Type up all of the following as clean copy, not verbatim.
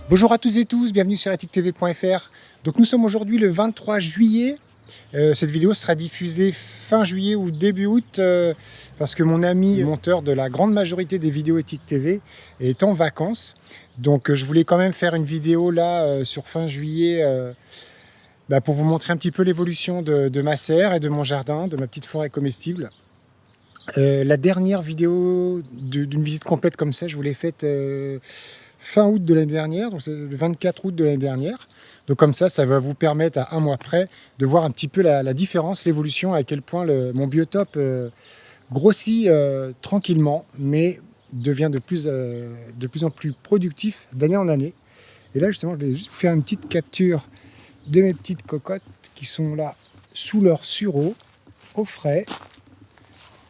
Bonjour à toutes et tous, bienvenue sur ethiquetv.fr. Donc nous sommes aujourd'hui le 23 juillet. Cette vidéo sera diffusée fin juillet ou début août parce que mon ami monteur de la grande majorité des vidéos EthiqueTV est en vacances. Donc je voulais quand même faire une vidéo là sur fin juillet pour vous montrer un petit peu l'évolution de ma serre et de mon jardin, de ma petite forêt comestible. La dernière vidéo d'une visite complète comme ça, je vous l'ai faite fin août de l'année dernière, donc c'est le 24 août de l'année dernière. Donc comme ça va vous permettre à un mois près de voir un petit peu la différence, l'évolution, à quel point mon biotope grossit tranquillement, mais devient de plus en plus productif d'année en année. Et là justement, je vais juste vous faire une petite capture de mes petites cocottes qui sont là sous leur sureau, au frais.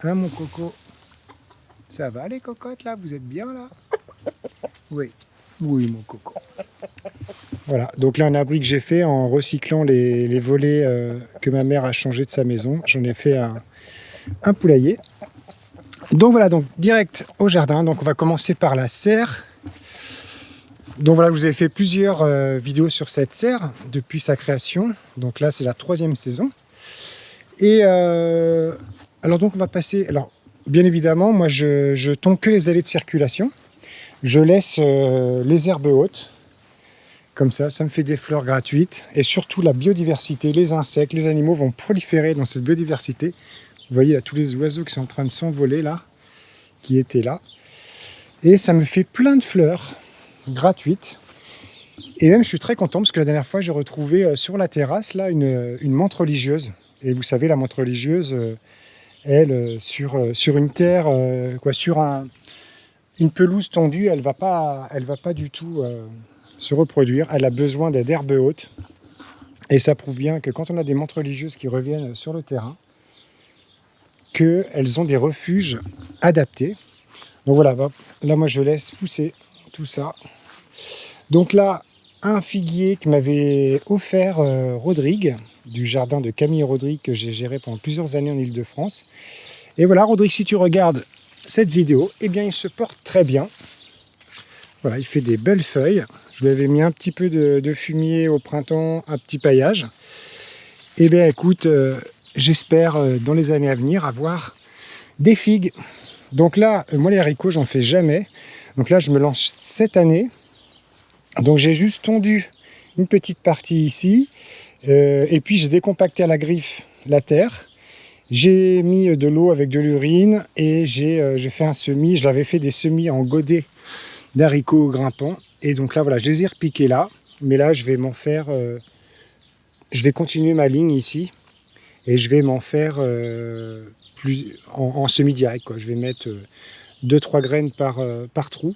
Hein, mon coco? Ça va les cocottes là? Vous êtes bien là? Oui, oui mon coco. Voilà, donc là un abri que j'ai fait en recyclant les volets que ma mère a changé de sa maison. J'en ai fait un poulailler. Donc voilà, donc direct au jardin. Donc on va commencer par la serre. Donc voilà, je vous ai fait plusieurs vidéos sur cette serre depuis sa création. Donc là c'est la 3e saison. Et alors donc on va passer. Alors bien évidemment, moi je tonds que les allées de circulation. Je laisse les herbes hautes. Comme ça me fait des fleurs gratuites. Et surtout la biodiversité, les insectes, les animaux vont proliférer dans cette biodiversité. Vous voyez là tous les oiseaux qui sont en train de s'envoler là, qui étaient là. Et ça me fait plein de fleurs gratuites. Et même je suis très content parce que la dernière fois j'ai retrouvé sur la terrasse là une menthe religieuse. Et vous savez, la menthe religieuse, elle, sur une terre, sur une pelouse tendue, elle va pas du tout se reproduire. Elle a besoin d'herbes hautes. Et ça prouve bien que quand on a des menthes religieuses qui reviennent sur le terrain, qu'elles ont des refuges adaptés. Donc voilà, là moi je laisse pousser tout ça. Donc là, un figuier que m'avait offert Rodrigue, du jardin de Camille Rodrigue que j'ai géré pendant plusieurs années en Ile-de-France. Et voilà, Rodrigue, si tu regardes cette vidéo, eh bien il se porte très bien. Voilà, il fait des belles feuilles. Je lui avais mis un petit peu de fumier au printemps, un petit paillage. Eh bien écoute, j'espère dans les années à venir avoir des figues. Donc là, moi les haricots, j'en fais jamais. Donc là, je me lance cette année. Donc j'ai juste tondu une petite partie ici. Et puis j'ai décompacté à la griffe la terre. J'ai mis de l'eau avec de l'urine et j'ai fait un semis. Je l'avais fait des semis en godet d'haricots grimpants. Et donc là, voilà, je les ai repiqués là. Mais là, je vais m'en faire... je vais continuer ma ligne ici. Et je vais m'en faire en semi-direct, quoi. Je vais mettre 2-3 graines par trou.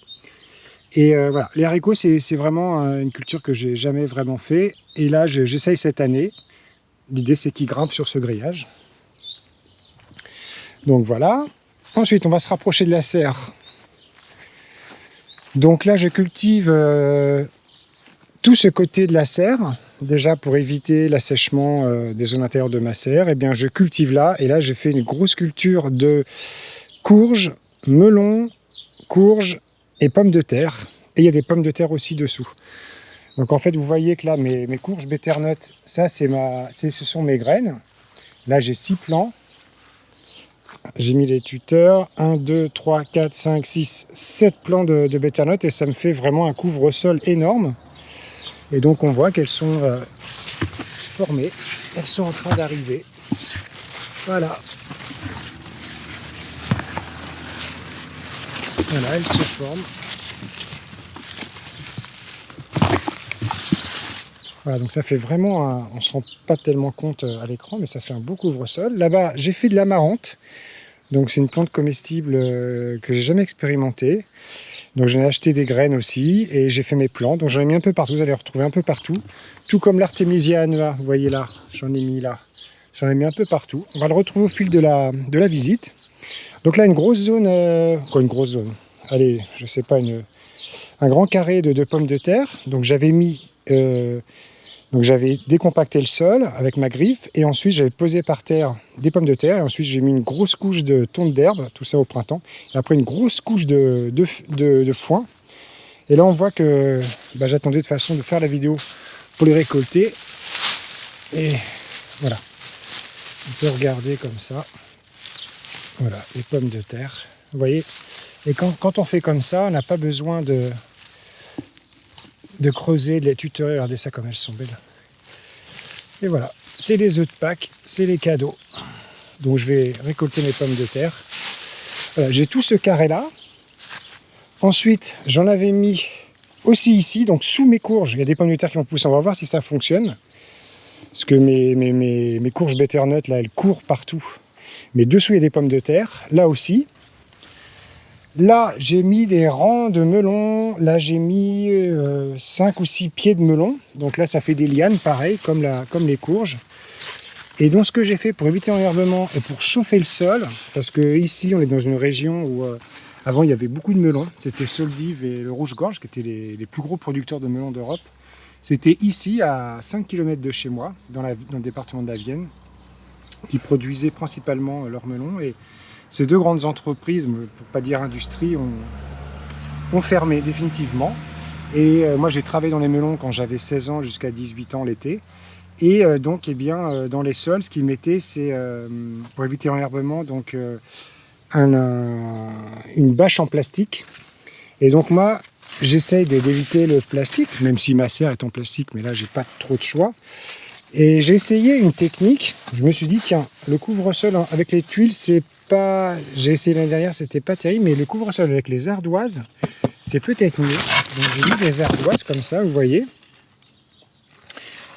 Et voilà, les haricots, c'est vraiment une culture que j'ai jamais vraiment fait. Et là, j'essaye cette année. L'idée, c'est qu'ils grimpent sur ce grillage. Donc voilà. Ensuite, on va se rapprocher de la serre. Donc là, je cultive tout ce côté de la serre. Déjà, pour éviter l'assèchement des zones intérieures de ma serre, eh bien, je cultive là. Et là, j'ai fait une grosse culture de courges, melons, courges et pommes de terre. Et il y a des pommes de terre aussi dessous. Donc en fait, vous voyez que là, mes courges butternut, ça, ce sont mes graines. Là, j'ai 6 plants. J'ai mis les tuteurs. 1, 2, 3, 4, 5, 6, 7 plants de butternut. Et ça me fait vraiment un couvre-sol énorme. Et donc on voit qu'elles sont formées. Elles sont en train d'arriver. Voilà. Voilà, elles se forment. Voilà, donc ça fait vraiment on ne se rend pas tellement compte à l'écran, mais ça fait un beau couvre-sol. Là-bas, j'ai fait de l'amarante. Donc c'est une plante comestible que j'ai jamais expérimentée. Donc j'en ai acheté des graines aussi et j'ai fait mes plants. Donc j'en ai mis un peu partout, vous allez les retrouver un peu partout. Tout comme l'artémisiane là, vous voyez là, j'en ai mis là. J'en ai mis un peu partout. On va le retrouver au fil de la visite. Donc là, une grosse zone, quoi une grosse zone? Allez, je sais pas, un grand carré de pommes de terre. Donc j'avais mis... donc j'avais décompacté le sol avec ma griffe et ensuite j'avais posé par terre des pommes de terre et ensuite j'ai mis une grosse couche de tonte d'herbe, tout ça au printemps, et après une grosse couche de foin. Et là on voit que j'attendais de façon de faire la vidéo pour les récolter. Et voilà, on peut regarder comme ça. Voilà, les pommes de terre, vous voyez. Et quand on fait comme ça, on n'a pas besoin de creuser, de les tutorer. Regardez ça comme elles sont belles. Et voilà, c'est les œufs de Pâques, c'est les cadeaux. Donc je vais récolter mes pommes de terre. Voilà, j'ai tout ce carré-là. Ensuite, j'en avais mis aussi ici, donc sous mes courges, il y a des pommes de terre qui vont pousser. On va voir si ça fonctionne. Parce que mes courges butternut, là, elles courent partout. Mais dessous, il y a des pommes de terre. Là aussi. Là, j'ai mis des rangs de melons. Là, j'ai mis 5 ou 6 pieds de melons. Donc là, ça fait des lianes, pareil, comme les courges. Et donc, ce que j'ai fait pour éviter l'enherbement et pour chauffer le sol, parce que ici, on est dans une région où avant, il y avait beaucoup de melons. C'était Soldiv et le Rouge-Gorge, qui étaient les plus gros producteurs de melons d'Europe. C'était ici, à 5 km de chez moi, dans le département de la Vienne, qui produisaient principalement leurs melons. Et ces deux grandes entreprises, pour ne pas dire industrie, ont fermé définitivement. Et moi, j'ai travaillé dans les melons quand j'avais 16 ans jusqu'à 18 ans l'été. Et donc, eh bien, dans les sols, ce qu'ils mettaient, c'est, pour éviter l'enherbement, donc une bâche en plastique. Et donc moi, j'essaye d'éviter le plastique, même si ma serre est en plastique, mais là, j'ai pas trop de choix. Et j'ai essayé une technique. Je me suis dit, tiens, le couvre-sol avec les tuiles, c'est pas... J'ai essayé l'année dernière, c'était pas terrible, mais le couvre-sol avec les ardoises, c'est peut-être mieux. Donc j'ai mis des ardoises comme ça, vous voyez,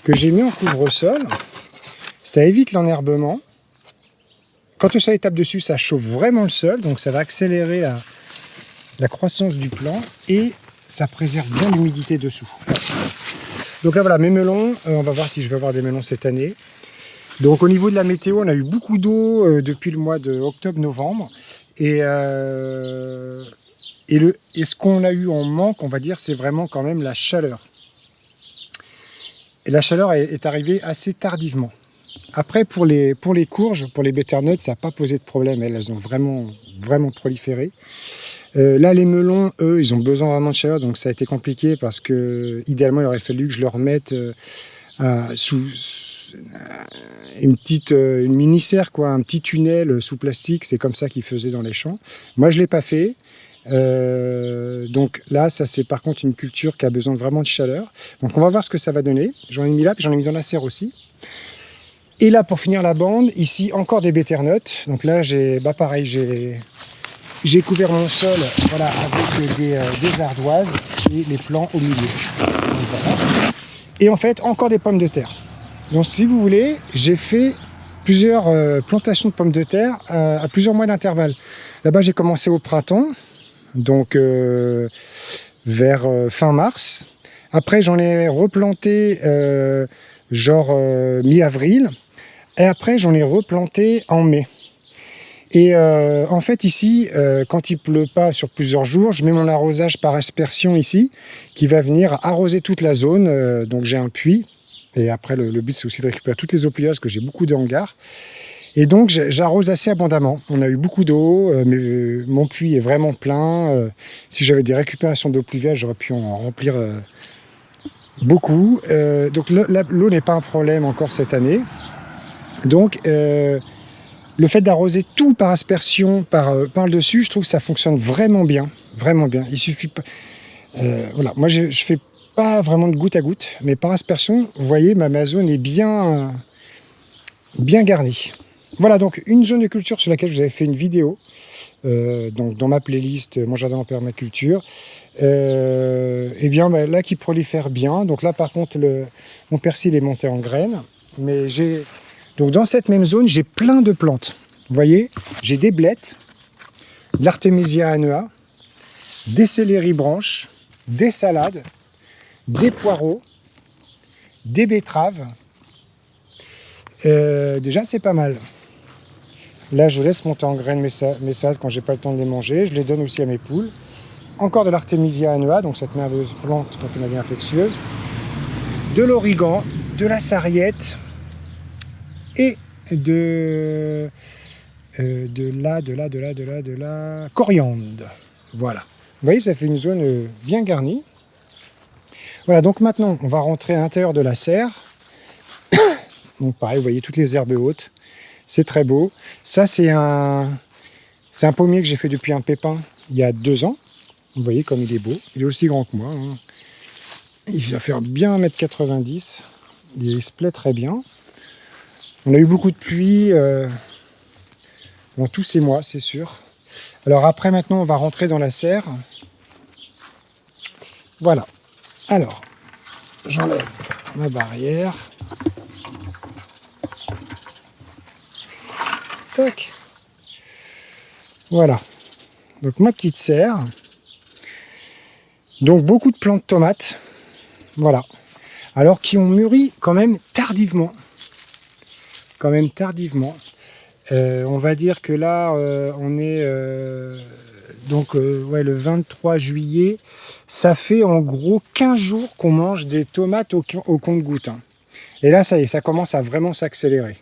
que j'ai mis en couvre-sol. Ça évite l'enherbement. Quand le soleil tape dessus, ça chauffe vraiment le sol, donc ça va accélérer la croissance du plant et ça préserve bien l'humidité dessous. Donc là voilà, mes melons, on va voir si je vais avoir des melons cette année. Donc au niveau de la météo, on a eu beaucoup d'eau depuis le mois de octobre-novembre. Et ce qu'on a eu en manque, on va dire, c'est vraiment quand même la chaleur. Et la chaleur est arrivée assez tardivement. Après, pour les courges, pour les butternuts, ça n'a pas posé de problème. Elles ont vraiment proliféré. Là, les melons, eux, ils ont besoin vraiment de chaleur, donc ça a été compliqué parce que, idéalement, il aurait fallu que je leur mette sous une mini-serre, quoi, un petit tunnel sous plastique. C'est comme ça qu'ils faisaient dans les champs. Moi, je ne l'ai pas fait. Donc là, ça c'est par contre une culture qui a besoin vraiment de chaleur. Donc on va voir ce que ça va donner. J'en ai mis là, puis j'en ai mis dans la serre aussi. Et là, pour finir la bande, ici encore des butternuts. Donc là, pareil, j'ai couvert mon sol, voilà, avec des ardoises et les plants au milieu. Donc, voilà. Et en fait, encore des pommes de terre. Donc si vous voulez, j'ai fait plusieurs plantations de pommes de terre à plusieurs mois d'intervalle. Là-bas, j'ai commencé au printemps, donc vers fin mars. Après, j'en ai replanté mi-avril. Et après, j'en ai replanté en mai. Et en fait, ici, quand il pleut pas sur plusieurs jours, je mets mon arrosage par aspersion ici, qui va venir arroser toute la zone. Donc j'ai un puits. Et après, le but, c'est aussi de récupérer toutes les eaux pluviales, parce que j'ai beaucoup de hangars. Et donc, j'arrose assez abondamment. On a eu beaucoup d'eau, mais mon puits est vraiment plein. Si j'avais des récupérations d'eau pluviale, j'aurais pu en remplir beaucoup. Donc, l'eau n'est pas un problème encore cette année. Donc, le fait d'arroser tout par aspersion, par le dessus, je trouve que ça fonctionne vraiment bien. Vraiment bien. Il suffit pas... voilà, moi, je fais pas vraiment de goutte à goutte, mais par aspersion, vous voyez, ma zone est bien garnie. Voilà, donc une zone de culture sur laquelle je vous avais fait une vidéo, donc dans ma playlist Mon jardin en permaculture, et bien là qui prolifère bien. Donc là par contre mon persil est monté en graines, mais donc dans cette même zone j'ai plein de plantes. Vous voyez, j'ai des blettes, de l'Artemisia annua, des céleri branches, des salades, des poireaux, des betteraves. Déjà c'est pas mal. Là, je laisse monter en graines mes salades quand j'ai pas le temps de les manger. Je les donne aussi à mes poules. Encore de l'Artemisia annua, donc cette merveilleuse plante contre une maladie infectieuse. De l'origan, de la sarriette et de la coriandre. Voilà. Vous voyez, ça fait une zone bien garnie. Voilà, donc maintenant, on va rentrer à l'intérieur de la serre. Donc pareil, vous voyez toutes les herbes hautes. C'est très beau. Ça, c'est un pommier que j'ai fait depuis un pépin il y a 2 ans. Vous voyez comme il est beau. Il est aussi grand que moi, hein. Il va faire bien 1,90 m. Il se plaît très bien. On a eu beaucoup de pluie dans tous ces mois, c'est sûr. Alors après, maintenant, on va rentrer dans la serre. Voilà. Alors, j'enlève ma barrière. Tac. Voilà. Donc ma petite serre. Donc beaucoup de plants de tomates. Voilà. Alors qui ont mûri quand même tardivement. On va dire que là, on est ouais, le 23 juillet. Ça fait en gros 15 jours qu'on mange des tomates au compte-gouttes, hein. Et là, ça y est, ça commence à vraiment s'accélérer.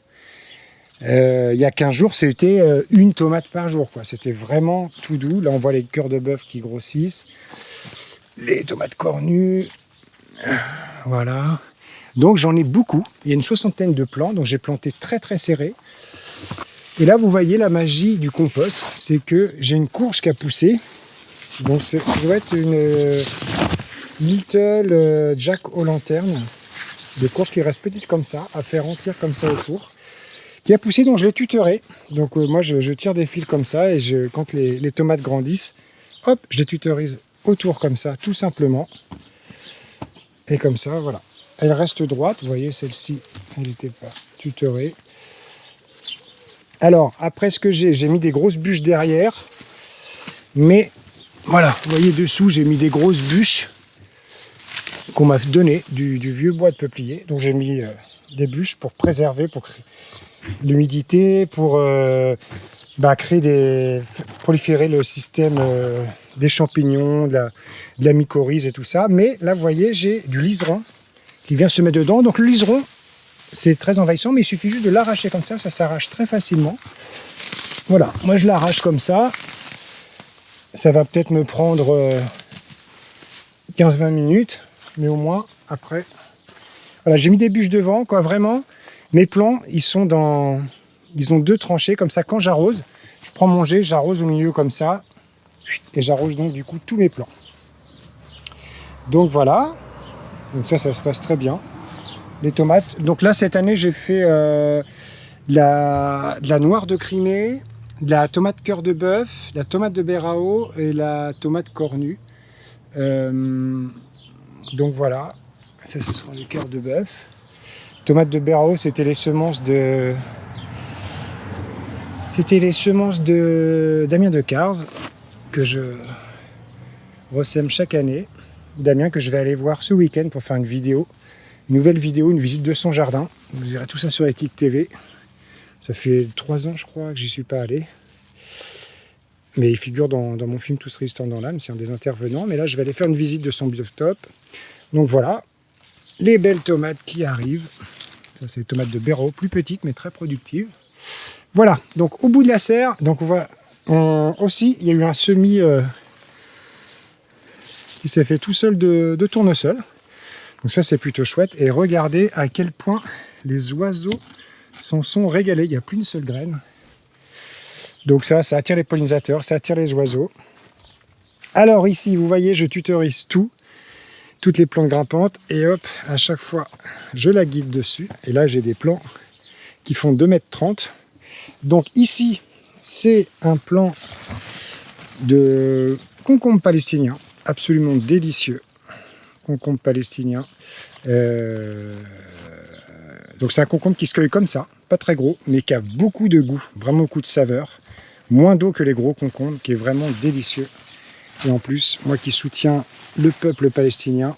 Il y a 15 jours, c'était une tomate par jour, quoi. C'était vraiment tout doux. Là, on voit les cœurs de bœuf qui grossissent. Les tomates cornues. Voilà. Donc, j'en ai beaucoup. Il y a une 60aine de plants. Donc, j'ai planté très, très serré. Et là, vous voyez la magie du compost. C'est que j'ai une courge qui a poussé. Donc, ça doit être une Little Jack aux lanternes. Des courges qui restent petites comme ça, à faire remplir comme ça autour. Qui a poussé, donc je l'ai tutoré. Donc moi je tire des fils comme ça et quand les tomates grandissent, hop, je les tutorise autour comme ça, tout simplement. Et comme ça, voilà. Elle reste droite, vous voyez, celle-ci, elle n'était pas tutorée. Alors, après ce que j'ai mis des grosses bûches derrière. Mais, voilà, vous voyez dessous, j'ai mis des grosses bûches qu'on m'a donné du vieux bois de peuplier. Donc j'ai mis des bûches pour préserver, pour l'humidité, pour proliférer le système des champignons, de la mycorhize et tout ça. Mais là, vous voyez, j'ai du liseron qui vient se mettre dedans. Donc le liseron, c'est très envahissant, mais il suffit juste de l'arracher comme ça s'arrache très facilement. Voilà, moi je l'arrache comme ça. Ça va peut-être me prendre 15-20 minutes, mais au moins après. Voilà, j'ai mis des bûches devant, quoi, vraiment. Mes plants, ils ont 2 tranchées, comme ça, quand j'arrose, je prends mon jet, j'arrose au milieu comme ça, et j'arrose donc du coup tous mes plants. Donc voilà, donc ça se passe très bien. Les tomates, donc là cette année j'ai fait de la noire de Crimée, de la tomate cœur de bœuf, de la tomate de Berao et la tomate cornue. Donc voilà, ça ce sera les cœurs de bœuf. Tomates de Berao, c'était les semences de Damien Decars que je ressème chaque année. Damien que je vais aller voir ce week-end pour faire une nouvelle vidéo, une visite de son jardin. Vous verrez tout ça sur Ethique TV. Ça fait 3 ans je crois que j'y suis pas allé. Mais il figure dans mon film Tous résistants dans l'âme, c'est un des intervenants. Mais là je vais aller faire une visite de son biotope. Donc voilà, les belles tomates qui arrivent. Ça, c'est les tomates de Berao, plus petites mais très productives. Voilà, donc au bout de la serre, donc aussi, il y a eu un semis qui s'est fait tout seul de tournesol. Donc ça, c'est plutôt chouette. Et regardez à quel point les oiseaux s'en sont régalés. Il n'y a plus une seule graine. Donc ça attire les pollinisateurs, ça attire les oiseaux. Alors ici, vous voyez, je tutorise toutes les plantes grimpantes, et hop, à chaque fois, je la guide dessus. Et là, j'ai des plants qui font 2,30 m. Donc ici, c'est un plant de concombre palestinien, absolument délicieux. Concombre palestinien. Donc c'est un concombre qui se cueille comme ça, pas très gros, mais qui a beaucoup de goût, vraiment beaucoup de saveur. Moins d'eau que les gros concombres, qui est vraiment délicieux. Et en plus, moi qui soutiens le peuple palestinien,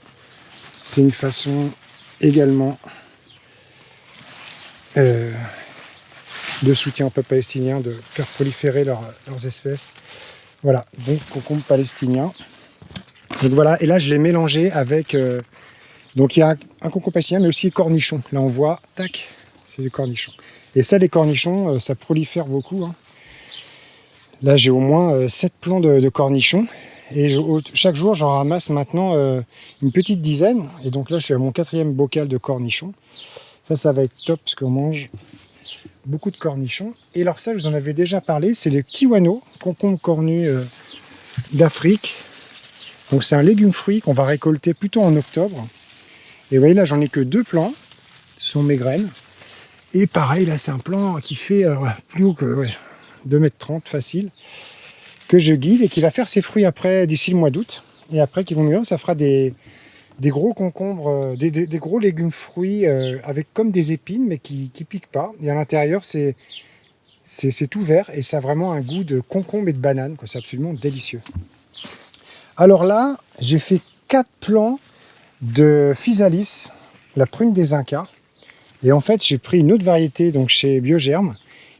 c'est une façon également de soutien au peuple palestinien, de faire proliférer leurs espèces. Voilà, donc concombre palestinien. Donc voilà, et là je l'ai mélangé avec... donc il y a un concombre palestinien, mais aussi cornichon. Là on voit, tac, c'est du cornichon. Et ça, les cornichons, ça prolifère beaucoup, hein. Là j'ai au moins 7 plants de cornichons. Et chaque jour, j'en ramasse maintenant une petite dizaine. Et donc là, je suis à mon 4e bocal de cornichons. Ça va être top parce qu'on mange beaucoup de cornichons. Et alors ça, je vous en avais déjà parlé, c'est le kiwano, concombre cornu d'Afrique. Donc c'est un légume-fruit qu'on va récolter plutôt en octobre. Et vous voyez là, j'en ai que 2 plants, ce sont mes graines. Et pareil, là c'est un plant qui fait plus haut que 2,30 m facile, que je guide et qui va faire ses fruits après, d'ici le mois d'août. Et après, qui vont mûrir, ça fera des gros concombres, des gros légumes fruits avec comme des épines, mais qui piquent pas. Et à l'intérieur, c'est tout vert et ça a vraiment un goût de concombre et de banane. C'est absolument délicieux. Alors là, j'ai fait 4 plants de physalis, la prune des Incas. Et en fait, j'ai pris une autre variété donc chez Biogerme,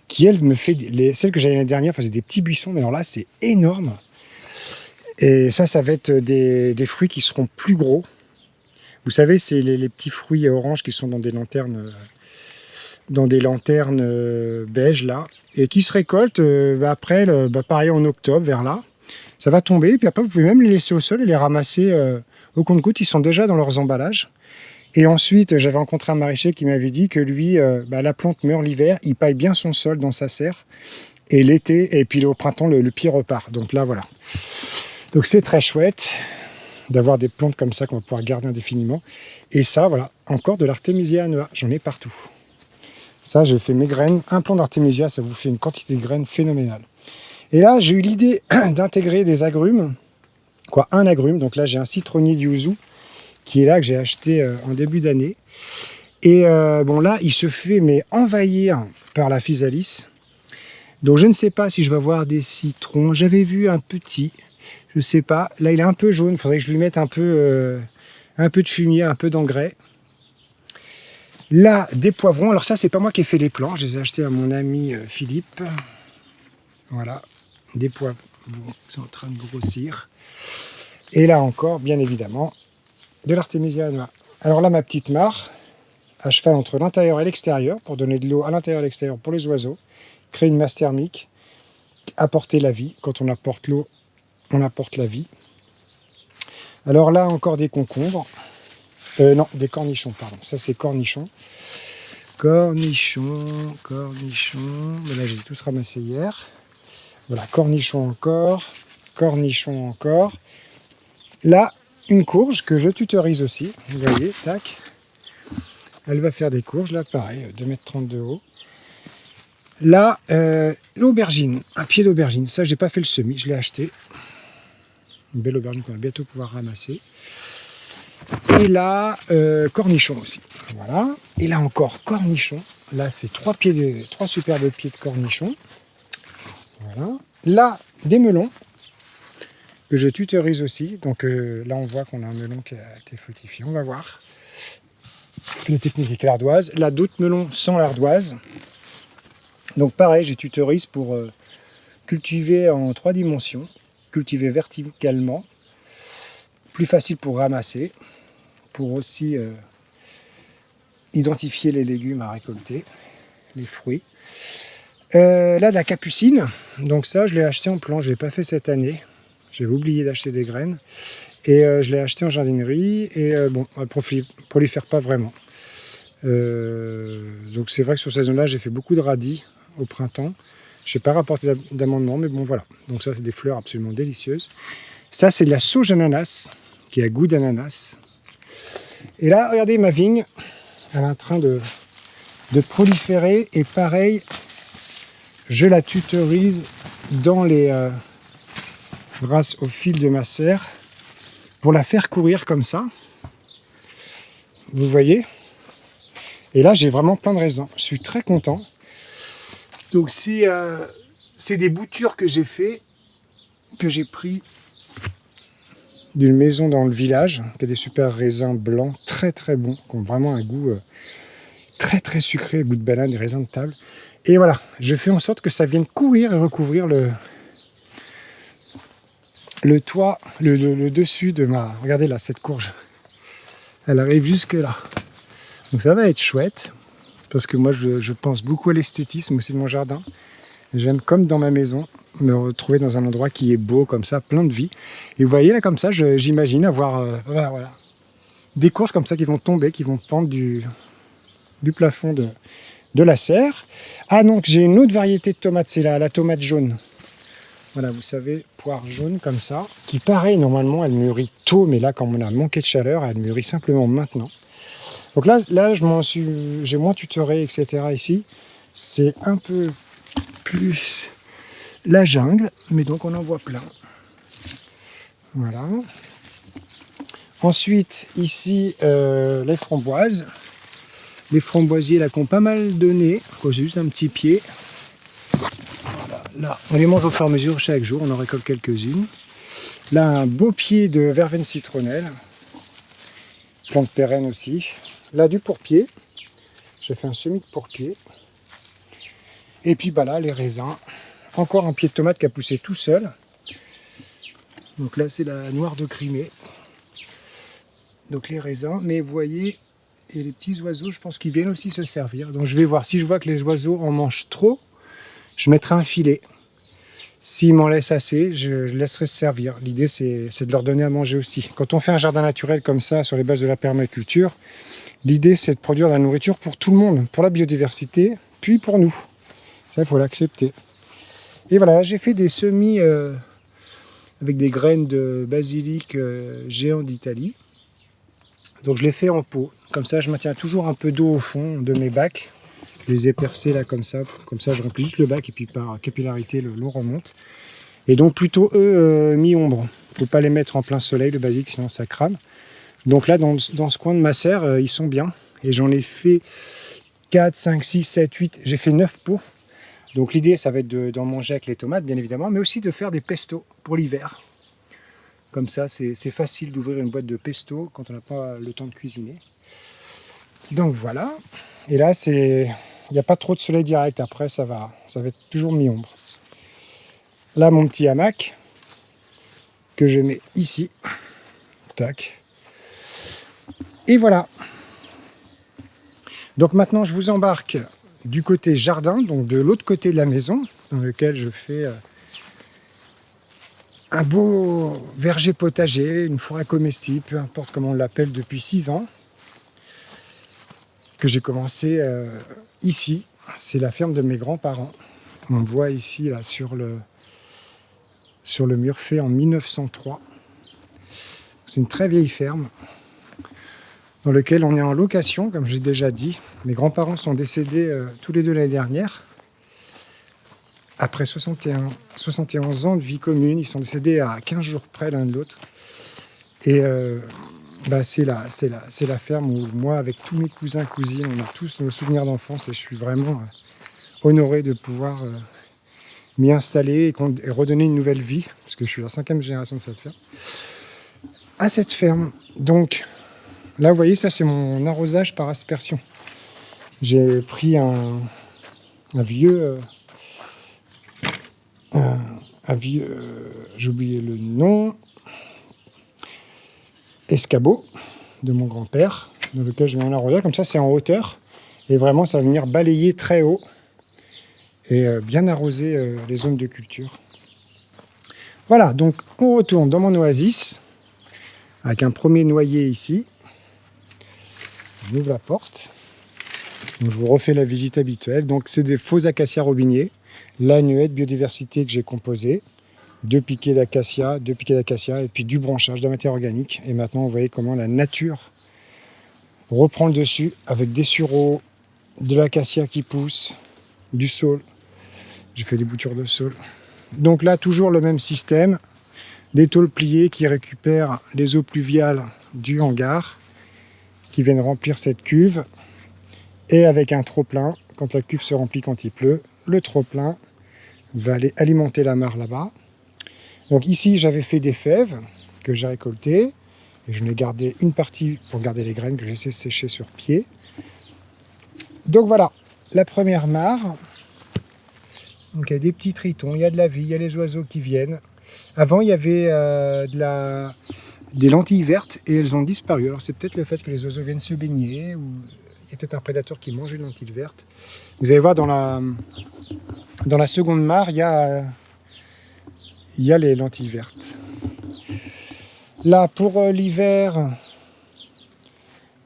qui elle me fait, celle que j'avais l'année dernière faisait des petits buissons, mais alors là, c'est énorme. Et ça va être des fruits qui seront plus gros. Vous savez, c'est les petits fruits oranges qui sont dans des lanternes beige là, et qui se récoltent après, pareil en octobre, vers là. Ça va tomber, puis après vous pouvez même les laisser au sol et les ramasser au compte-gouttes, ils sont déjà dans leurs emballages. Et ensuite, j'avais rencontré un maraîcher qui m'avait dit que lui, la plante meurt l'hiver, il paille bien son sol dans sa serre, et l'été, et puis au printemps, le pied repart. Donc là, voilà. Donc c'est très chouette d'avoir des plantes comme ça qu'on va pouvoir garder indéfiniment. Et ça, voilà, encore de l'Artemisia annua, j'en ai partout. Ça, j'ai fait mes graines, un plant d'Artemisia, ça vous fait une quantité de graines phénoménale. Et là, j'ai eu l'idée d'intégrer des agrumes, un agrume, donc là j'ai un citronnier de yuzu, qui est là, que j'ai acheté en début d'année. Et bon là, il se fait envahir par la physalis. Donc je ne sais pas si je vais avoir des citrons. J'avais vu un petit, je ne sais pas. Là, il est un peu jaune, il faudrait que je lui mette un peu de fumier, un peu d'engrais. Là, des poivrons. Alors ça, c'est pas moi qui ai fait les plants. Je les ai achetés à mon ami Philippe. Voilà, des poivrons qui sont en train de grossir. Et là encore, bien évidemment, de l'Artemisia annua. Alors là, ma petite mare, à cheval entre l'intérieur et l'extérieur, pour donner de l'eau à l'intérieur et à l'extérieur pour les oiseaux, créer une masse thermique, apporter la vie. Quand on apporte l'eau, on apporte la vie. Alors là, encore des concombres. Non, des cornichons, pardon. Ça, c'est cornichons. Cornichons. Là, j'ai tous ramassé hier. Voilà, cornichons encore. Là, une courge que je tutorise aussi. Vous voyez, tac. Elle va faire des courges, là, pareil, 2,30 m de haut. Là, l'aubergine, un pied d'aubergine. Ça, j'ai pas fait le semis, je l'ai acheté. Une belle aubergine qu'on va bientôt pouvoir ramasser. Et là, cornichons aussi. Voilà. Et là encore, cornichons. Là, c'est 3 superbes pieds de cornichons. Voilà. Là, des melons que je tutorise aussi. Donc là, on voit qu'on a un melon qui a été fructifié. On va voir. La technique avec l'ardoise. Là, d'autres melons sans l'ardoise. Donc pareil, je tutorise pour cultiver en 3 dimensions, cultiver verticalement, plus facile pour ramasser, pour aussi identifier les légumes à récolter, les fruits. Là, de la capucine, donc ça, je l'ai acheté en plant, je ne l'ai pas fait cette année, j'avais oublié d'acheter des graines, et je l'ai acheté en jardinerie, et bon, pour lui faire pas vraiment. Donc c'est vrai que sur cette zone-là, j'ai fait beaucoup de radis au printemps. Je n'ai pas rapporté d'amendement, mais bon voilà. Donc ça, c'est des fleurs absolument délicieuses. Ça, c'est de la sauge ananas, qui a goût d'ananas. Et là, regardez ma vigne, elle est en train de proliférer. Et pareil, je la tutorise grâce au fil de ma serre, pour la faire courir comme ça. Vous voyez? Et là, j'ai vraiment plein de raisins. Je suis très content. Donc, c'est des boutures que j'ai fait, que j'ai pris d'une maison dans le village, qui a des super raisins blancs, très très bons, qui ont vraiment un goût très très sucré, goût de banane, des raisins de table. Et voilà, je fais en sorte que ça vienne courir et recouvrir le toit, le dessus de ma... Regardez là, cette courge. Elle arrive jusque là. Donc ça va être chouette. Parce que moi, je pense beaucoup à l'esthétisme aussi de mon jardin. J'aime, comme dans ma maison, me retrouver dans un endroit qui est beau, comme ça, plein de vie. Et vous voyez là, comme ça, j'imagine avoir voilà, des courges comme ça qui vont tomber, qui vont pendre du plafond de la serre. Ah, donc j'ai une autre variété de tomates, c'est la tomate jaune. Voilà, vous savez, poire jaune comme ça, qui pareil, normalement, elle mûrit tôt, mais là, comme on a manqué de chaleur, elle mûrit simplement maintenant. Donc là j'ai moins tutoré, etc. ici. C'est un peu plus la jungle, mais donc on en voit plein. Voilà. Ensuite, ici, les framboises. Les framboisiers, là, qui ont pas mal donné. J'ai juste un petit pied. Voilà, là, on les mange au fur et à mesure chaque jour. On en récolte quelques-unes. Là, un beau pied de verveine citronnelle. Plante pérenne aussi. Là, du pourpier. J'ai fait un semis de pourpier. Et puis, bah là, les raisins. Encore un pied de tomate qui a poussé tout seul. Donc là, c'est la noire de Crimée. Donc les raisins. Mais vous voyez, il y a les petits oiseaux, je pense qu'ils viennent aussi se servir. Donc je vais voir. Si je vois que les oiseaux en mangent trop, je mettrai un filet. S'ils m'en laissent assez, je laisserai se servir. L'idée, c'est de leur donner à manger aussi. Quand on fait un jardin naturel comme ça, sur les bases de la permaculture, l'idée, c'est de produire de la nourriture pour tout le monde, pour la biodiversité, puis pour nous. Ça, il faut l'accepter. Et voilà, j'ai fait des semis avec des graines de basilic géant d'Italie. Donc je les fais en pot. Comme ça, je maintiens toujours un peu d'eau au fond de mes bacs. Je les ai percés là comme ça. Comme ça, je remplis juste le bac et puis par capillarité, l'eau remonte. Et donc plutôt eux mi-ombre. Il ne faut pas les mettre en plein soleil, le basilic, sinon ça crame. Donc là, dans ce coin de ma serre, ils sont bien. Et j'en ai fait 4, 5, 6, 7, 8. J'ai fait 9 pots. Donc l'idée, ça va être d'en manger avec les tomates, bien évidemment, mais aussi de faire des pestos pour l'hiver. Comme ça, c'est facile d'ouvrir une boîte de pesto quand on n'a pas le temps de cuisiner. Donc voilà. Et là, il n'y a pas trop de soleil direct. Après, ça va être toujours mi-ombre. Là, mon petit hamac que je mets ici. Tac. Et voilà. Donc maintenant, je vous embarque du côté jardin, donc de l'autre côté de la maison, dans lequel je fais un beau verger potager, une forêt comestible, peu importe comment on l'appelle, depuis 6 ans, que j'ai commencé ici. C'est la ferme de mes grands-parents. On voit ici, là, sur le mur, fait en 1903. C'est une très vieille ferme dans laquelle on est en location, comme j'ai déjà dit. Mes grands-parents sont décédés tous les deux l'année dernière. Après 71 ans de vie commune, ils sont décédés à 15 jours près l'un de l'autre. Et c'est la ferme où moi, avec tous mes cousins, cousines, on a tous nos souvenirs d'enfance et je suis vraiment honoré de pouvoir m'y installer et redonner une nouvelle vie, parce que je suis la 5e génération de cette ferme, à cette ferme. Donc là, vous voyez, ça c'est mon arrosage par aspersion. J'ai pris un vieux... j'ai oublié le nom, escabeau de mon grand-père, dans lequel je mets un arrosage, comme ça c'est en hauteur, et vraiment ça va venir balayer très haut, et bien arroser les zones de culture. Voilà, donc on retourne dans mon oasis, avec un premier noyer ici, on ouvre la porte, donc je vous refais la visite habituelle, donc c'est des faux acacias robiniers, l'annuette biodiversité que j'ai composée, 2 piquets d'acacia, et puis du branchage de matière organique. Et maintenant, vous voyez comment la nature reprend le dessus avec des sureaux, de l'acacia qui pousse, du saule. J'ai fait des boutures de saule. Donc là, toujours le même système, des tôles pliées qui récupèrent les eaux pluviales du hangar, qui viennent remplir cette cuve, et avec un trop-plein, quand la cuve se remplit quand il pleut, le trop-plein va aller alimenter la mare là-bas. Donc ici, j'avais fait des fèves que j'ai récoltées. Et je n'ai gardé une partie pour garder les graines que j'ai laissé sécher sur pied. Donc voilà, la première mare. Donc il y a des petits tritons, il y a de la vie, il y a les oiseaux qui viennent. Avant, il y avait des lentilles vertes et elles ont disparu. Alors c'est peut-être le fait que les oiseaux viennent se baigner ou il y a peut-être un prédateur qui mange une lentille verte. Vous allez voir dans la seconde mare, il y a il y a les lentilles vertes. Là, pour l'hiver,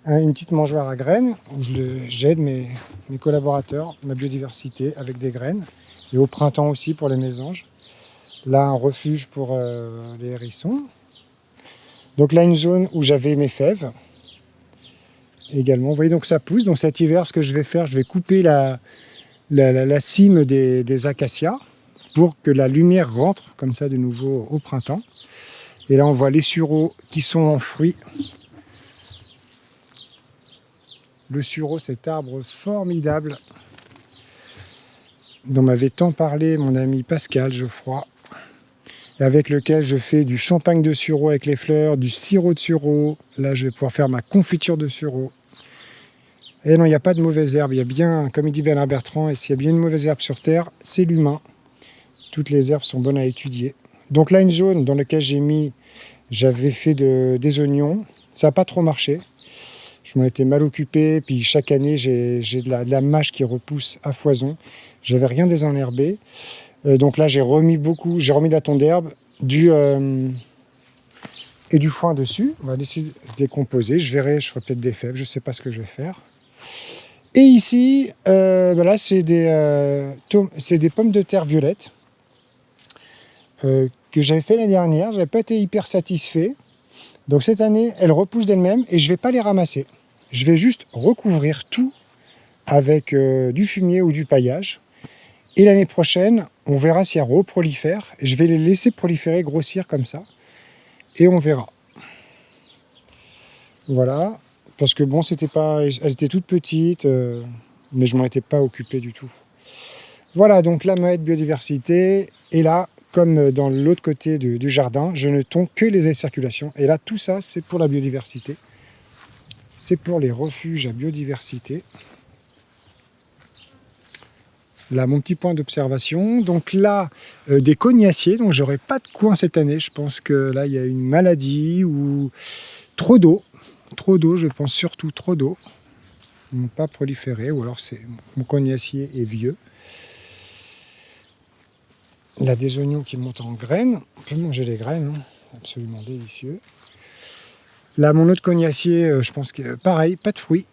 une petite mangeoire à graines où j'aide mes collaborateurs, ma biodiversité avec des graines. Et au printemps aussi pour les mésanges. Là, un refuge pour les hérissons. Donc là, une zone où j'avais mes fèves. Également, vous voyez, donc ça pousse. Donc cet hiver, ce que je vais faire, je vais couper la cime des acacias pour que la lumière rentre comme ça de nouveau au printemps. Et là, on voit les sureaux qui sont en fruits. Le sureau, cet arbre formidable dont m'avait tant parlé mon ami Pascal Geoffroy, et avec lequel je fais du champagne de sureau avec les fleurs, du sirop de sureau. Là, je vais pouvoir faire ma confiture de sureau. Et non, il n'y a pas de mauvaise herbe. Il y a bien, comme il dit Bernard Bertrand, et s'il y a bien une mauvaise herbe sur Terre, c'est l'humain. Toutes les herbes sont bonnes à étudier. Donc là, une zone dans laquelle j'avais fait des oignons. Ça n'a pas trop marché. Je m'en étais mal occupé. Puis chaque année, j'ai de la mâche qui repousse à foison. J'avais rien désenherbé. Donc là, j'ai remis de la tonte d'herbe, et du foin dessus. On va laisser se décomposer. Je verrai, je ferai peut-être des fèves. Je ne sais pas ce que je vais faire. Et ici, là, c'est des pommes de terre violettes. Que j'avais fait l'année dernière, je n'avais pas été hyper satisfait. Donc cette année, elles repoussent d'elles-mêmes et je ne vais pas les ramasser. Je vais juste recouvrir tout avec du fumier ou du paillage. Et l'année prochaine, on verra si elles reprolifèrent. Je vais les laisser proliférer, grossir comme ça. Et on verra. Voilà. Parce que bon, elles étaient toutes petites, mais je ne m'en étais pas occupé du tout. Voilà, donc la moette biodiversité. Et là, comme dans l'autre côté du jardin, je ne tonds que les ailes circulation. Et là, tout ça, c'est pour la biodiversité. C'est pour les refuges à biodiversité. Là, mon petit point d'observation. Donc là, des cognaciers. Donc, j'aurai pas de coin cette année. Je pense que là, il y a une maladie ou trop d'eau. Trop d'eau, je pense surtout trop d'eau. Ils n'ont pas proliféré. Ou alors, mon cognacier est vieux. Là, des oignons qui montent en graines. On peut manger les graines, hein. Absolument délicieux. Là, mon autre cognacier, je pense que pareil, pas de fruits.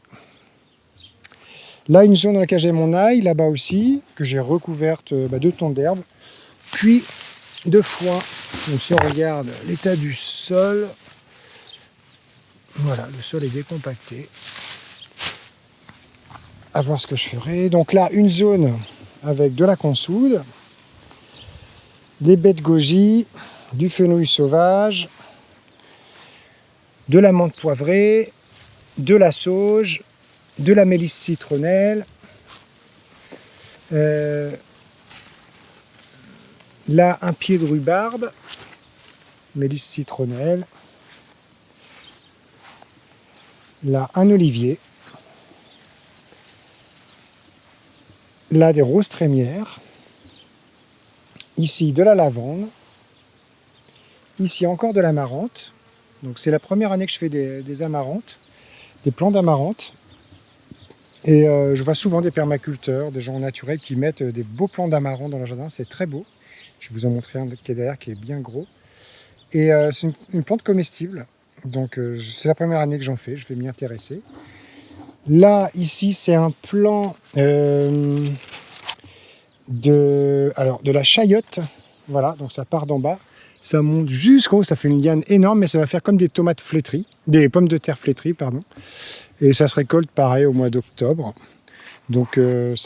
Là, une zone dans laquelle j'ai mon ail, là-bas aussi, que j'ai recouverte de tonte d'herbe, puis de foin. Donc si on regarde l'état du sol, voilà, le sol est décompacté. À voir ce que je ferai. Donc là, une zone avec de la consoude, des baies de goji, du fenouil sauvage, de la menthe poivrée, de la sauge, de la mélisse citronnelle. Là, un pied de rhubarbe, mélisse citronnelle. Là, un olivier. Là, des roses trémières. Ici, de la lavande. Ici, encore de l'amarante. Donc, c'est la première année que je fais des amarantes, des plants d'amarante. Et je vois souvent des permaculteurs, des gens naturels qui mettent des beaux plants d'amarante dans leur jardin. C'est très beau. Je vais vous en montrer un qui est derrière, qui est bien gros. Et c'est une plante comestible. Donc, c'est la première année que j'en fais. Je vais m'y intéresser. Là, ici, c'est un plant de la chayotte. Voilà, donc ça part d'en bas. Ça monte jusqu'en haut, ça fait une liane énorme, mais ça va faire comme des tomates flétries, des pommes de terre flétries, pardon. Et ça se récolte pareil au mois d'octobre. Donc, donc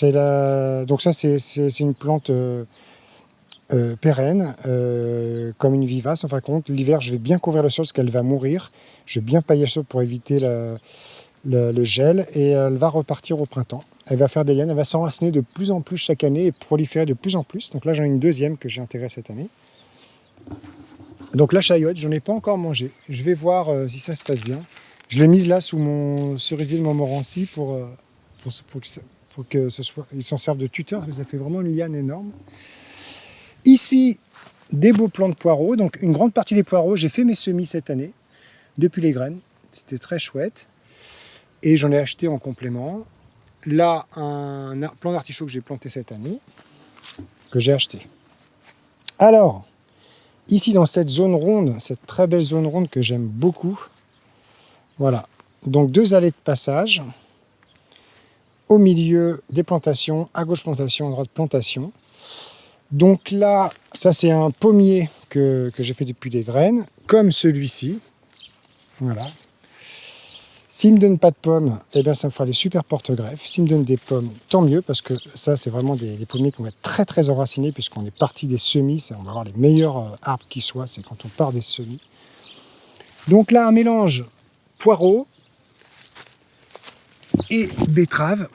ça, c'est une plante pérenne, comme une vivace. En fin de compte, l'hiver, je vais bien couvrir le sol parce qu'elle va mourir. Je vais bien pailler le sol pour éviter le gel, et elle va repartir au printemps. Elle va faire des lianes, elle va s'enraciner de plus en plus chaque année et proliférer de plus en plus. Donc là, j'en ai une deuxième que j'ai intégrée cette année. Donc la chayotte, j'en ai pas encore mangé. Je vais voir si ça se passe bien. Je l'ai mise là sous mon cerisier de Montmorency pour que ils s'en servent de tuteur, parce que ça fait vraiment une liane énorme. Ici, des beaux plants de poireaux. Donc une grande partie des poireaux, j'ai fait mes semis cette année, depuis les graines. C'était très chouette. Et j'en ai acheté en complément. Là, un plant d'artichaut que j'ai planté cette année, que j'ai acheté. Alors, ici dans cette zone ronde, cette très belle zone ronde que j'aime beaucoup. Voilà, donc 2 allées de passage. Au milieu des plantations, à gauche plantation, à droite plantation. Donc là, ça c'est un pommier que j'ai fait depuis des graines, comme celui-ci. Voilà. S'il ne me donne pas de pommes, eh bien ça me fera des super porte-greffes. S'il me donne des pommes, tant mieux, parce que ça c'est vraiment des pommiers qui vont être très très enracinés, puisqu'on est parti des semis. On va avoir les meilleurs arbres qui soient, c'est quand on part des semis. Donc là, un mélange poireau et betterave.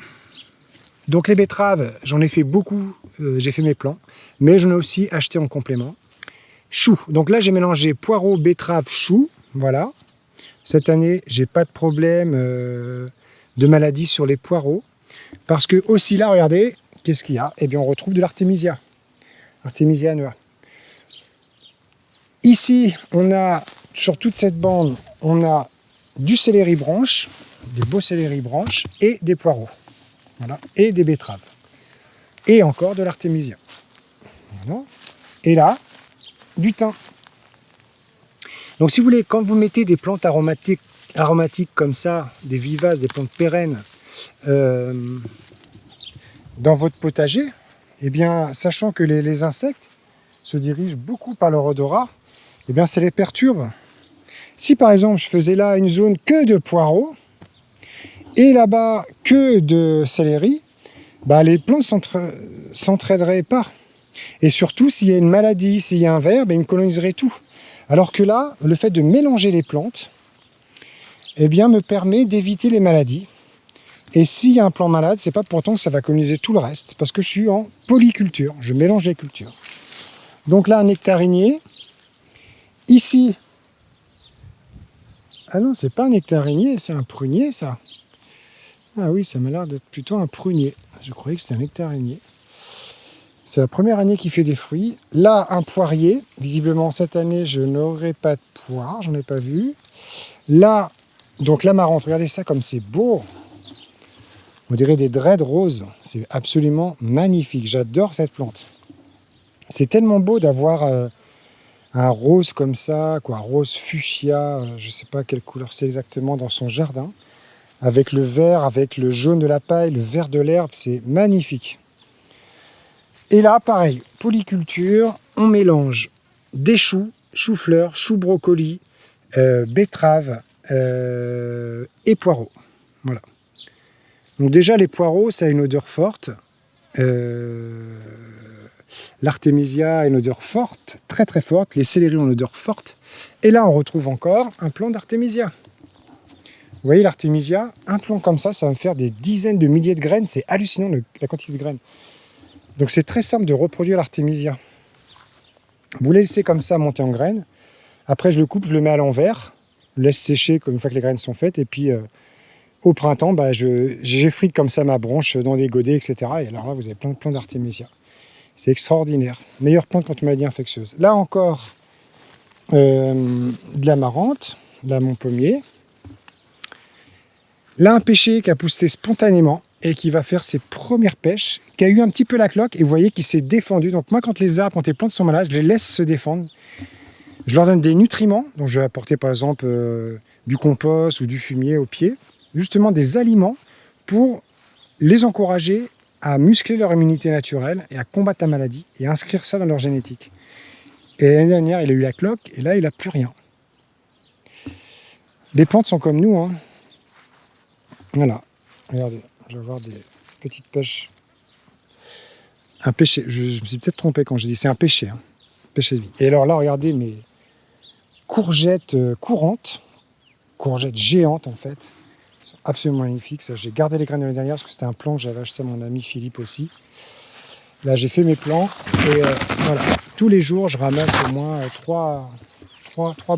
Donc les betteraves, j'en ai fait beaucoup, j'ai fait mes plants, mais j'en ai aussi acheté en complément. Chou, donc là j'ai mélangé poireau, betterave, chou, voilà. Cette année, j'ai pas de problème de maladie sur les poireaux, parce que aussi là, regardez, qu'est-ce qu'il y a? Eh bien on retrouve de l'artémisia, Artemisia annua. Ici, on a, sur toute cette bande, on a du céleri branche, des beaux céleri branches et des poireaux. Voilà, et des betteraves. Et encore de l'artémisia. Voilà. Et là, du thym. Donc si vous voulez, quand vous mettez des plantes aromatiques comme ça, des vivaces, des plantes pérennes, dans votre potager, eh bien, sachant que les insectes se dirigent beaucoup par leur odorat, eh bien, ça les perturbe. Si par exemple, je faisais là une zone que de poireaux, et là-bas que de céleri, bah, les plantes s'entraideraient pas. Et surtout, s'il y a une maladie, s'il y a un ver, bah, ils me coloniseraient tout. Alors que là, le fait de mélanger les plantes, eh bien, me permet d'éviter les maladies. Et s'il y a un plant malade, c'est pas pour autant que ça va coloniser tout le reste, parce que je suis en polyculture, je mélange les cultures. Donc là, un nectarinier. Ici, ah non, c'est pas un nectarinier, c'est un prunier, ça. Ah oui, ça m'a l'air d'être plutôt un prunier. Je croyais que c'était un nectarinier. C'est la première année qu'il fait des fruits. Là, un poirier. Visiblement, cette année, je n'aurai pas de poire. J'en ai pas vu. Là, donc l'amarante. Regardez ça comme c'est beau. On dirait des dreads roses. C'est absolument magnifique. J'adore cette plante. C'est tellement beau d'avoir un rose comme ça, quoi, rose fuchsia. Je ne sais pas quelle couleur c'est exactement dans son jardin. Avec le vert, avec le jaune de la paille, le vert de l'herbe, c'est magnifique. Et là, pareil, polyculture, on mélange des choux, choux-fleurs, choux brocolis, betteraves et poireaux. Voilà. Donc déjà, les poireaux, ça a une odeur forte. L'artémisia a une odeur forte, très très forte. Les céleris ont une odeur forte. Et là, on retrouve encore un plant d'artémisia. Vous voyez l'artémisia, un plant comme ça va me faire des dizaines de milliers de graines. C'est hallucinant la quantité de graines. Donc c'est très simple de reproduire l'artémisia. Vous le laissez comme ça monter en graines. Après je le coupe, je le mets à l'envers. Je le laisse sécher une fois que les graines sont faites. Et puis au printemps, bah, j'effrite comme ça ma branche dans des godets, etc. Et alors là, vous avez plein d'artémisia. C'est extraordinaire. Meilleure plante contre maladie infectieuse. Là encore, de l'amarante, là mon pommier. Là, un pêcher qui a poussé spontanément et qui va faire ses premières pêches, qui a eu un petit peu la cloque, et vous voyez qu'il s'est défendu. Donc moi, quand les arbres, quand les plantes sont malades, je les laisse se défendre. Je leur donne des nutriments, donc je vais apporter par exemple du compost ou du fumier au pied, justement des aliments pour les encourager à muscler leur immunité naturelle et à combattre la maladie et à inscrire ça dans leur génétique. Et l'année dernière, il a eu la cloque, et là, il n'a plus rien. Les plantes sont comme nous, hein. Voilà, regardez, je vais voir des petites pêches. Un pêcher, je me suis peut-être trompé quand je dis c'est un pêcher, hein. Pêcher de vie. Et alors là, regardez mes courgettes courantes, courgettes géantes en fait. Elles sont absolument magnifiques. Ça, j'ai gardé les graines de l'année dernière parce que c'était un plan que j'avais acheté à mon ami Philippe aussi. Là, j'ai fait mes plants et voilà, tous les jours, je ramasse au moins trois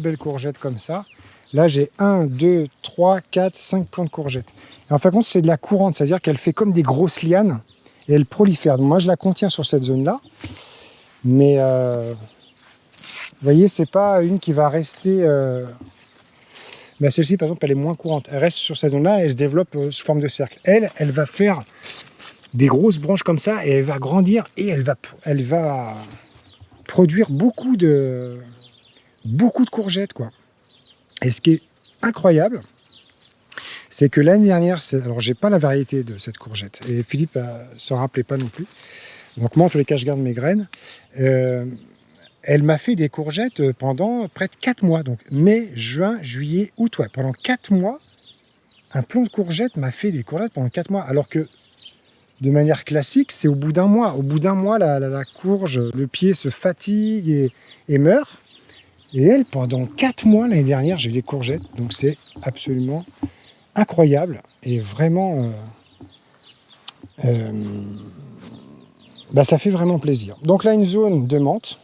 belles courgettes comme ça. Là, j'ai 1, 2, 3, 4, 5 plants de courgettes. Et en fin de compte, c'est de la courante, c'est-à-dire qu'elle fait comme des grosses lianes et elle prolifère. Donc moi, je la contiens sur cette zone-là. Mais, vous voyez, c'est pas une qui va rester... Ben, celle-ci, par exemple, elle est moins courante. Elle reste sur cette zone-là et elle se développe sous forme de cercle. Elle va faire des grosses branches comme ça et elle va grandir et elle va produire beaucoup de courgettes, quoi. Et ce qui est incroyable, c'est que l'année dernière, alors j'ai pas la variété de cette courgette, et Philippe s'en rappelait pas non plus. Donc moi, en tous les cas, je garde mes graines. Elle m'a fait des courgettes pendant près de 4 mois, donc mai, juin, juillet, août. Ouais. Pendant 4 mois, un plant de courgettes m'a fait des courgettes pendant 4 mois, alors que de manière classique, c'est au bout d'un mois. Au bout d'un mois, la courge, le pied se fatigue et meurt. Et elle, pendant 4 mois l'année dernière, j'ai eu des courgettes. Donc c'est absolument incroyable et vraiment, ça fait vraiment plaisir. Donc là, une zone de menthe.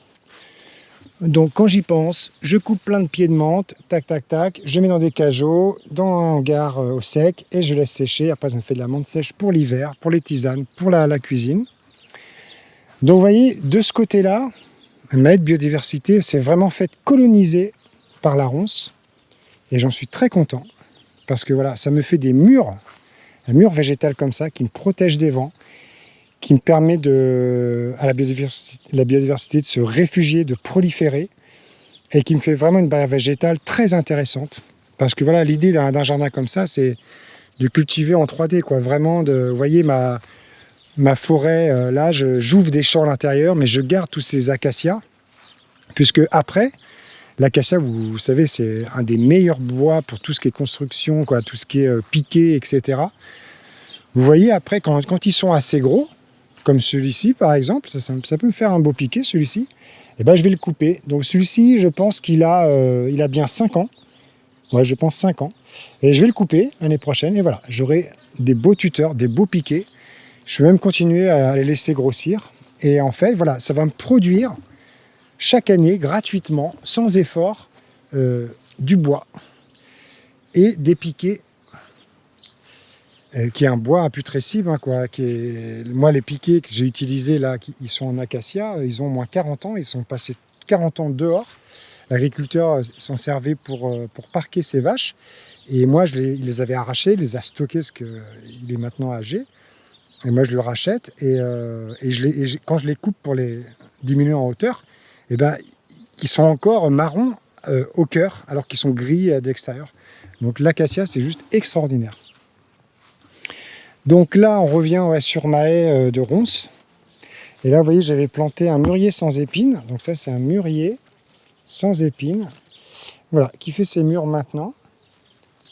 Donc quand j'y pense, je coupe plein de pieds de menthe, tac, tac, tac, je mets dans des cajots, dans un hangar au sec et je laisse sécher. Après, ça me fait de la menthe sèche pour l'hiver, pour les tisanes, pour la cuisine. Donc vous voyez, de ce côté-là, ma biodiversité s'est vraiment faite coloniser par la ronce et j'en suis très content parce que voilà, ça me fait des murs, un mur végétal comme ça qui me protège des vents, qui me permet à la biodiversité de se réfugier, de proliférer, et qui me fait vraiment une barrière végétale très intéressante. Parce que voilà, l'idée d'un jardin comme ça, c'est de cultiver en 3D, quoi. Vraiment, vous voyez ma forêt, là, j'ouvre des champs à l'intérieur, mais je garde tous ces acacias, puisque après, l'acacia, vous savez, c'est un des meilleurs bois pour tout ce qui est construction, quoi, tout ce qui est piqué, etc. Vous voyez, après, quand ils sont assez gros, comme celui-ci par exemple, ça peut me faire un beau piqué, celui-ci, et ben je vais le couper. Donc celui-ci, je pense qu'il a bien 5 ans. Ouais, je pense 5 ans. Et je vais le couper l'année prochaine, et voilà, j'aurai des beaux tuteurs, des beaux piquets. Je vais même continuer à les laisser grossir. Et en fait, voilà, ça va me produire chaque année, gratuitement, sans effort, du bois et des piquets qui est un bois imputrescible, hein, quoi, moi, les piquets que j'ai utilisés là, ils sont en acacia, ils ont au moins 40 ans, ils sont passés 40 ans dehors. L'agriculteur s'en servait pour parquer ses vaches, et moi, il les avait arrachés, il les a stockés parce qu'il est maintenant âgé, et moi, je le rachète, quand je les coupe pour les diminuer en hauteur, et ben, ils sont encore marrons au cœur, alors qu'ils sont gris de l'extérieur. Donc l'acacia, c'est juste extraordinaire. Donc là, on revient sur ma haie de ronces. Et là, vous voyez, j'avais planté un mûrier sans épines. Donc ça, c'est un mûrier sans épines. Voilà, qui fait ses mûres maintenant.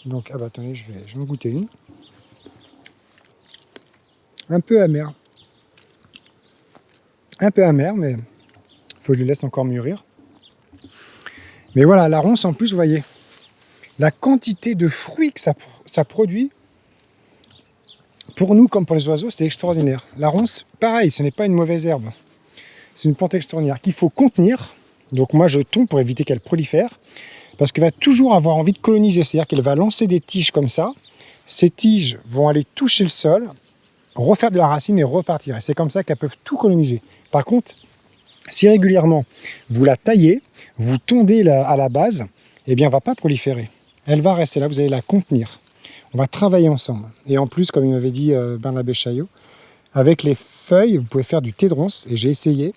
Donc, attendez, je vais me goûter une. Un peu amer. Un peu amer, mais il faut que je le laisse encore mûrir. Mais voilà, la ronce, en plus, vous voyez, la quantité de fruits que ça produit, pour nous, comme pour les oiseaux, c'est extraordinaire. La ronce, pareil, ce n'est pas une mauvaise herbe. C'est une plante extraordinaire qu'il faut contenir. Donc moi, je tombe pour éviter qu'elle prolifère, parce qu'elle va toujours avoir envie de coloniser. C'est-à-dire qu'elle va lancer des tiges comme ça. Ces tiges vont aller toucher le sol, refaire de la racine et repartir. Et c'est comme ça qu'elles peuvent tout coloniser. Par contre, si régulièrement vous la taillez, vous tondez à la base, eh bien, elle ne va pas proliférer. Elle va rester là, vous allez la contenir. On va travailler ensemble. Et en plus, comme il m'avait dit Bernabé Chaillot, avec les feuilles, vous pouvez faire du thé de ronce. Et j'ai essayé.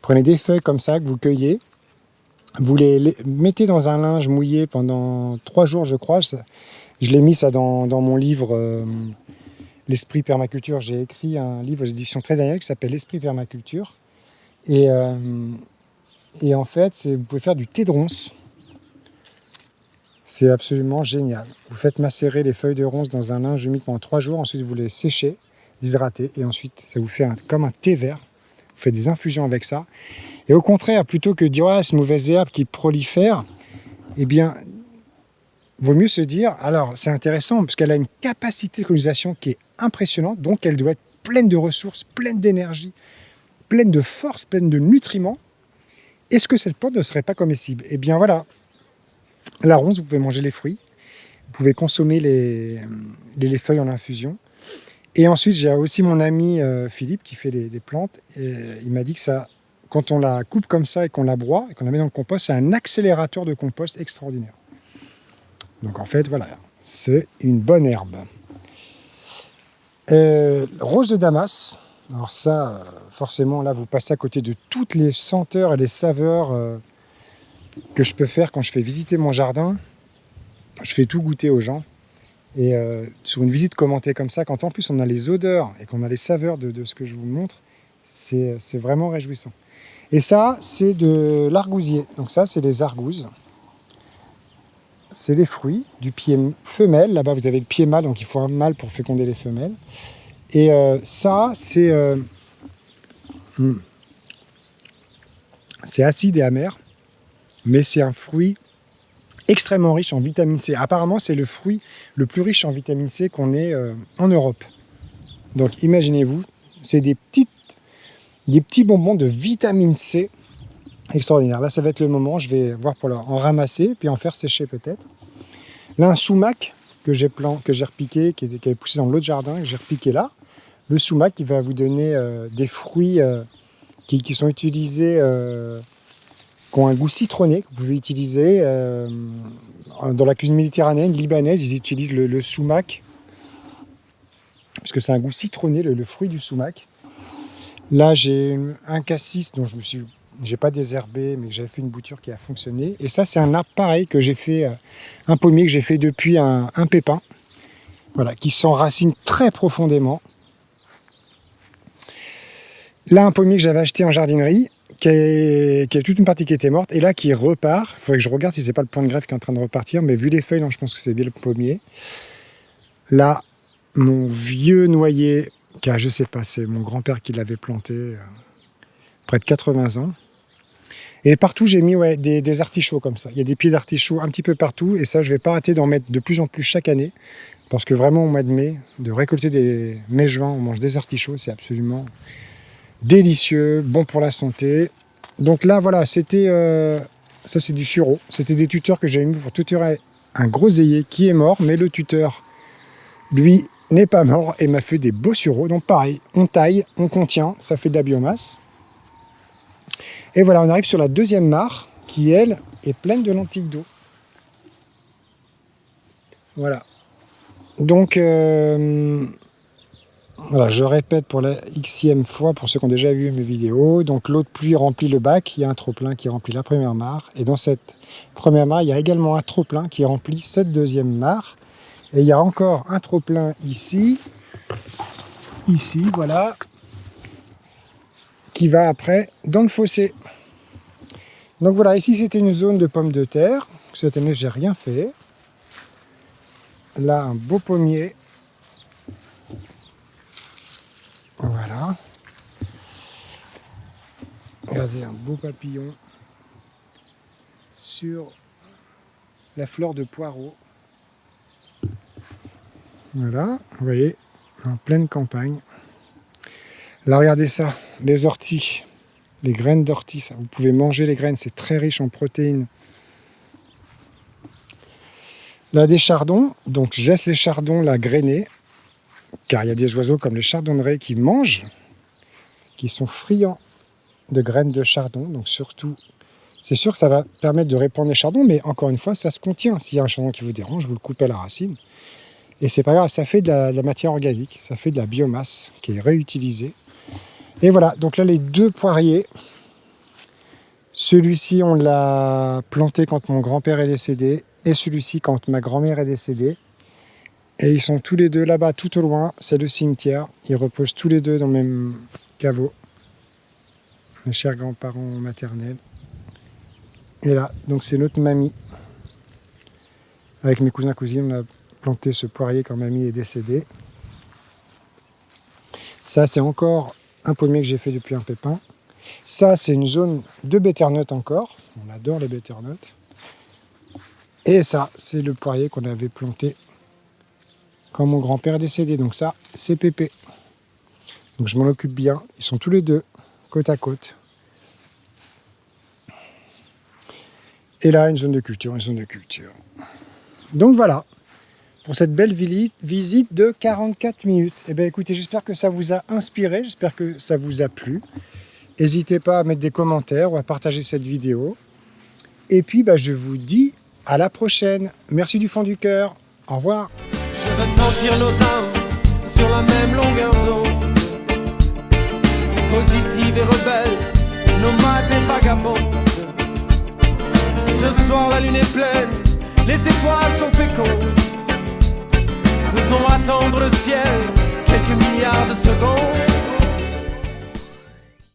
Prenez des feuilles comme ça que vous cueillez. Vous les mettez dans un linge mouillé pendant 3 jours, je crois. Je l'ai mis ça dans mon livre L'Esprit Permaculture. J'ai écrit un livre aux éditions Très Daniel qui s'appelle L'Esprit Permaculture. Et en fait, vous pouvez faire du thé de ronce. C'est absolument génial. Vous faites macérer les feuilles de ronce dans un linge humide pendant 3 jours. Ensuite, vous les séchez, déshydrater. Et ensuite, ça vous fait comme un thé vert. Vous faites des infusions avec ça. Et au contraire, plutôt que de dire c'est une mauvaise herbe qui prolifère, eh bien, vaut mieux se dire, alors c'est intéressant parce qu'elle a une capacité de colonisation qui est impressionnante. Donc, elle doit être pleine de ressources, pleine d'énergie, pleine de force, pleine de nutriments. Est-ce que cette plante ne serait pas comestible? Eh bien, voilà. La ronce, vous pouvez manger les fruits, vous pouvez consommer les feuilles en infusion. Et ensuite, j'ai aussi mon ami Philippe qui fait des plantes. Et il m'a dit que ça, quand on la coupe comme ça et qu'on la broie et qu'on la met dans le compost, c'est un accélérateur de compost extraordinaire. Donc en fait, voilà, c'est une bonne herbe. Rose de Damas. Alors ça, forcément, là, vous passez à côté de toutes les senteurs et les saveurs que je peux faire quand je fais visiter mon jardin. Je fais tout goûter aux gens. Et sur une visite commentée comme ça, quand en plus on a les odeurs et qu'on a les saveurs de ce que je vous montre, c'est vraiment réjouissant. Et ça, c'est de l'argousier. Donc ça, c'est les argouzes. C'est les fruits du pied femelle. Là-bas, vous avez le pied mâle, donc il faut un mâle pour féconder les femelles. Et ça, c'est acide et amer, mais c'est un fruit extrêmement riche en vitamine C. Apparemment, c'est le fruit le plus riche en vitamine C qu'on ait en Europe. Donc, imaginez-vous, c'est des petits bonbons de vitamine C extraordinaire. Là, ça va être le moment, je vais voir pour en ramasser, puis en faire sécher peut-être. Là, un sumac que j'ai repiqué, qui avait poussé dans l'autre jardin, que j'ai repiqué là. Le sumac qui va vous donner des fruits qui sont utilisés, qui ont un goût citronné, que vous pouvez utiliser dans la cuisine méditerranéenne, libanaise, ils utilisent le sumac, parce que c'est un goût citronné, le fruit du sumac. Là, j'ai un cassis dont j'ai pas désherbé, mais que j'avais fait une bouture qui a fonctionné. Et ça, c'est un arbre pareil que j'ai fait, un pommier que j'ai fait depuis un pépin, voilà, qui s'enracine très profondément. Là, un pommier que j'avais acheté en jardinerie, qui a toute une partie qui était morte, et là, qui repart. Il faudrait que je regarde si c'est pas le point de greffe qui est en train de repartir, mais vu les feuilles, non, je pense que c'est bien le pommier. Là, mon vieux noyer, car je sais pas, c'est mon grand-père qui l'avait planté, près de 80 ans. Et partout, j'ai mis des artichauts comme ça. Il y a des pieds d'artichauts un petit peu partout. Et ça, je ne vais pas arrêter d'en mettre de plus en plus chaque année. Parce que vraiment, au mois de mai, de récolter des mai-juin, on mange des artichauts. C'est absolument délicieux, bon pour la santé. Donc là, voilà, c'était... ça, c'est du sureau. C'était des tuteurs que j'ai mis pour tutorer un groseillier qui est mort. Mais le tuteur, lui, n'est pas mort et m'a fait des beaux sureaux. Donc pareil, on taille, on contient, ça fait de la biomasse. Et voilà, on arrive sur la deuxième mare qui, elle, est pleine de lentilles d'eau. Voilà. Donc, voilà, je répète pour la xème fois, pour ceux qui ont déjà vu mes vidéos. Donc, l'eau de pluie remplit le bac. Il y a un trop-plein qui remplit la première mare. Et dans cette première mare, il y a également un trop-plein qui remplit cette deuxième mare. Et il y a encore un trop-plein ici. Ici, voilà. Qui va après dans le fossé. Donc voilà, ici c'était une zone de pommes de terre. Cette année, j'ai rien fait. Là, un beau pommier. Voilà. Regardez, un beau papillon sur la fleur de poireau. Voilà, vous voyez, en pleine campagne. Là, regardez ça, les orties, les graines d'ortie, ça. Vous pouvez manger les graines, c'est très riche en protéines. Là, des chardons, donc je laisse les chardons là grainer, car il y a des oiseaux comme les chardonnerets qui mangent, qui sont friands de graines de chardon, donc surtout, c'est sûr que ça va permettre de répandre les chardons, mais encore une fois, ça se contient. S'il y a un chardon qui vous dérange, vous le coupez à la racine. Et c'est pas grave, ça fait de la matière organique, ça fait de la biomasse qui est réutilisée. Et voilà, donc là les deux poiriers, celui-ci on l'a planté quand mon grand-père est décédé et celui-ci quand ma grand-mère est décédée. Et ils sont tous les deux là-bas tout au loin, c'est le cimetière, ils reposent tous les deux dans le même caveau. Mes chers grands-parents maternels. Et là, donc c'est notre mamie. Avec mes cousins cousines, on a planté ce poirier quand mamie est décédée. Ça c'est encore un pommier que j'ai fait depuis un pépin. Ça, c'est une zone de butternut encore. On adore les butternuts. Et ça, c'est le poirier qu'on avait planté quand mon grand-père est décédé. Donc ça, c'est Pépé. Donc je m'en occupe bien. Ils sont tous les deux côte à côte. Et là, une zone de culture, une zone de culture. Donc voilà. Pour cette belle visite de 44 minutes. Eh bien écoutez, j'espère que ça vous a inspiré, j'espère que ça vous a plu. N'hésitez pas à mettre des commentaires ou à partager cette vidéo. Et puis je vous dis à la prochaine. Merci du fond du cœur. Au revoir. Je veux sentir nos âmes sur la même longueur d'onde. positive et rebelle, nomade et vagabonde. Ce soir la lune est pleine, les étoiles sont fécondes. Faisons attendre le ciel quelques milliards de secondes.